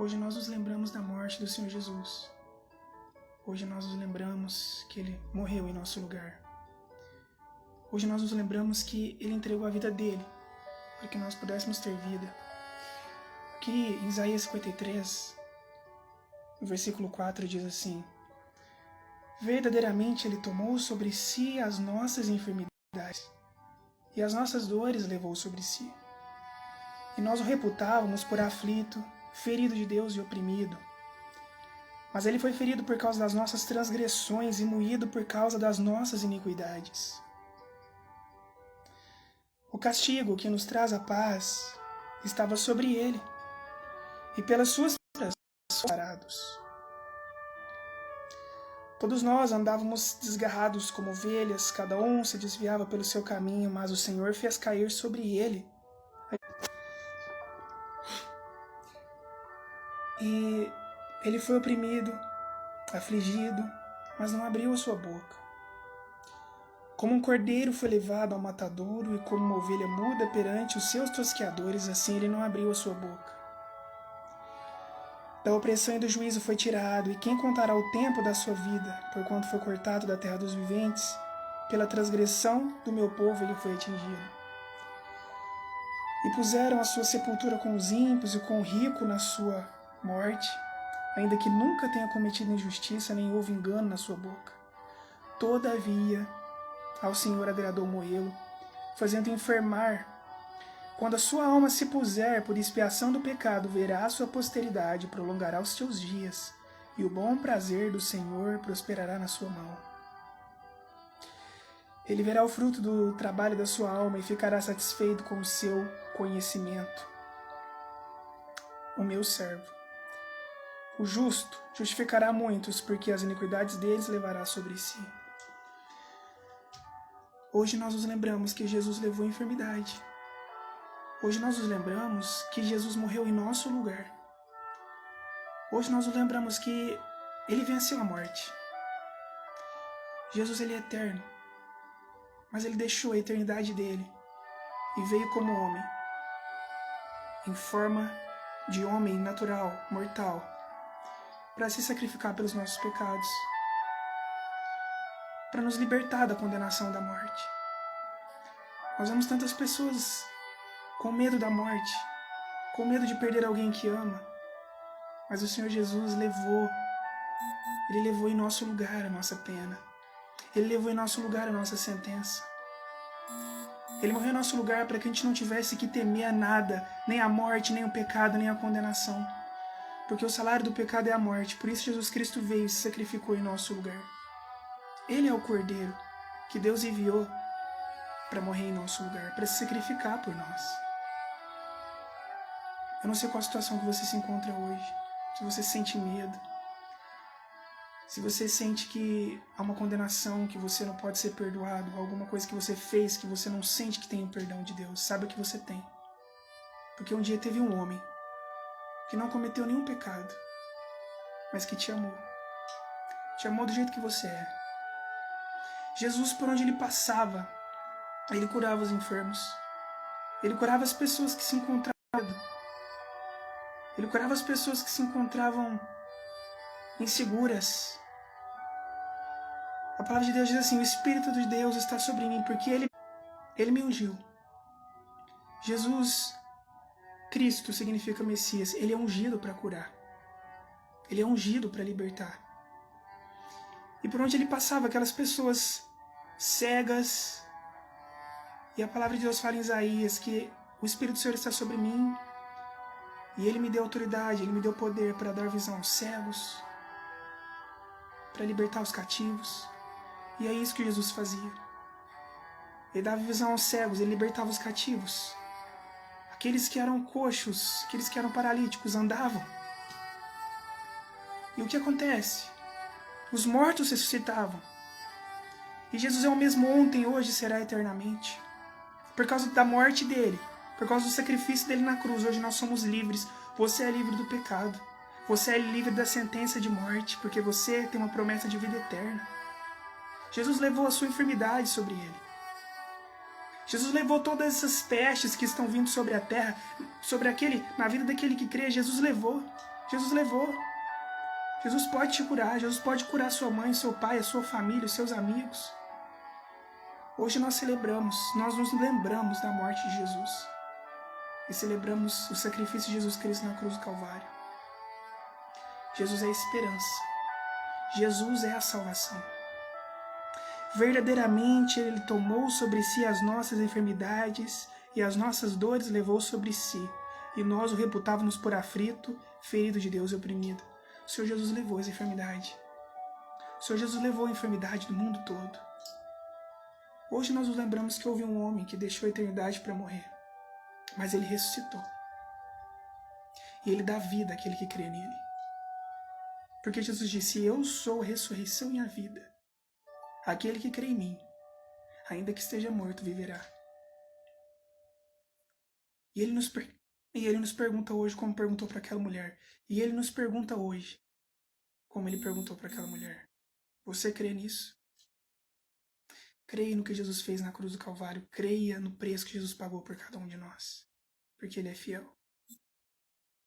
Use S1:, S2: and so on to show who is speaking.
S1: Hoje nós nos lembramos da morte do Senhor Jesus. Hoje nós nos lembramos que Ele morreu em nosso lugar. Hoje nós nos lembramos que Ele entregou a vida dele para que nós pudéssemos ter vida. Aqui em Isaías 53, no versículo 4 diz assim: verdadeiramente Ele tomou sobre si as nossas enfermidades e as nossas dores levou sobre si. E nós o reputávamos por aflito, ferido de Deus e oprimido. Mas Ele foi ferido por causa das nossas transgressões e moído por causa das nossas iniquidades. O castigo que nos traz a paz estava sobre Ele, e pelas suas feridas somos sarados. Todos nós andávamos desgarrados como ovelhas, cada um se desviava pelo seu caminho, mas o Senhor fez cair sobre Ele. E Ele foi oprimido, afligido, mas não abriu a sua boca. Como um cordeiro foi levado ao matadouro, e como uma ovelha muda perante os seus tosqueadores, assim Ele não abriu a sua boca. Da opressão e do juízo foi tirado, e quem contará o tempo da sua vida, porquanto foi cortado da terra dos viventes? Pela transgressão do meu povo Ele foi atingido. E puseram a sua sepultura com os ímpios e com o rico na sua morte, ainda que nunca tenha cometido injustiça, nem houve engano na sua boca. Todavia, ao Senhor agradou moê-lo, fazendo enfermar. Quando a sua alma se puser por expiação do pecado, verá a sua posteridade, prolongará os teus dias, e o bom prazer do Senhor prosperará na sua mão. Ele verá o fruto do trabalho da sua alma e ficará satisfeito com o seu conhecimento. O meu servo, o justo, justificará muitos, porque as iniquidades deles levará sobre si. Hoje nós nos lembramos que Jesus levou a enfermidade. Hoje nós nos lembramos que Jesus morreu em nosso lugar. Hoje nós nos lembramos que Ele venceu a morte. Jesus, Ele é eterno, mas Ele deixou a eternidade dele e veio como homem, em forma de homem natural, mortal, para se sacrificar pelos nossos pecados, para nos libertar da condenação da morte. Nós vemos tantas pessoas com medo da morte, com medo de perder alguém que ama, mas o Senhor Jesus Ele levou em nosso lugar a nossa pena. Ele levou em nosso lugar a nossa sentença. Ele morreu em nosso lugar para que a gente não tivesse que temer a nada, nem a morte, nem o pecado, nem a condenação. Porque o salário do pecado é a morte, por isso Jesus Cristo veio e se sacrificou em nosso lugar. Ele é o Cordeiro que Deus enviou para morrer em nosso lugar, para se sacrificar por nós. Eu não sei qual a situação que você se encontra hoje, se você sente medo, se você sente que há uma condenação, que você não pode ser perdoado, alguma coisa que você fez que você não sente que tem o perdão de Deus, saiba que você tem. Porque um dia teve um homem que não cometeu nenhum pecado, mas que te amou. Te amou do jeito que você é. Jesus, por onde Ele passava, Ele curava os enfermos. Ele curava as pessoas que se encontravam. Ele curava as pessoas que se encontravam inseguras. A palavra de Deus diz assim: o Espírito de Deus está sobre mim, porque Ele me ungiu. Jesus Cristo significa Messias. Ele é ungido para curar. Ele é ungido para libertar. E por onde Ele passava, aquelas pessoas cegas. E a palavra de Deus fala em Isaías que o Espírito do Senhor está sobre mim, e Ele me deu autoridade, Ele me deu poder para dar visão aos cegos, para libertar os cativos. E é isso que Jesus fazia. Ele dava visão aos cegos, Ele libertava os cativos. Aqueles que eram coxos, aqueles que eram paralíticos, andavam. E o que acontece? Os mortos ressuscitavam. E Jesus é o mesmo ontem, hoje e será eternamente. Por causa da morte dele, por causa do sacrifício dele na cruz, hoje nós somos livres. Você é livre do pecado. Você é livre da sentença de morte, porque você tem uma promessa de vida eterna. Jesus levou a sua enfermidade sobre ele. Jesus levou todas essas pestes que estão vindo sobre a terra, na vida daquele que crê. Jesus levou. Jesus levou. Jesus pode te curar, Jesus pode curar sua mãe, seu pai, a sua família, os seus amigos. Hoje nós celebramos, nós nos lembramos da morte de Jesus. E celebramos o sacrifício de Jesus Cristo na cruz do Calvário. Jesus é a esperança. Jesus é a salvação. Verdadeiramente Ele tomou sobre si as nossas enfermidades e as nossas dores levou sobre si. E nós o reputávamos por aflito, ferido de Deus e oprimido. O Senhor Jesus levou essa enfermidade. O Senhor Jesus levou a enfermidade do mundo todo. Hoje nós nos lembramos que houve um homem que deixou a eternidade para morrer. Mas Ele ressuscitou. E Ele dá vida àquele que crê nele. Porque Jesus disse, eu sou a ressurreição e a vida. Aquele que crê em mim, ainda que esteja morto, viverá. E Ele nos pergunta hoje como perguntou para aquela mulher. E Ele nos pergunta hoje como Ele perguntou para aquela mulher. Você crê nisso? Creia no que Jesus fez na cruz do Calvário. Creia no preço que Jesus pagou por cada um de nós. Porque Ele é fiel.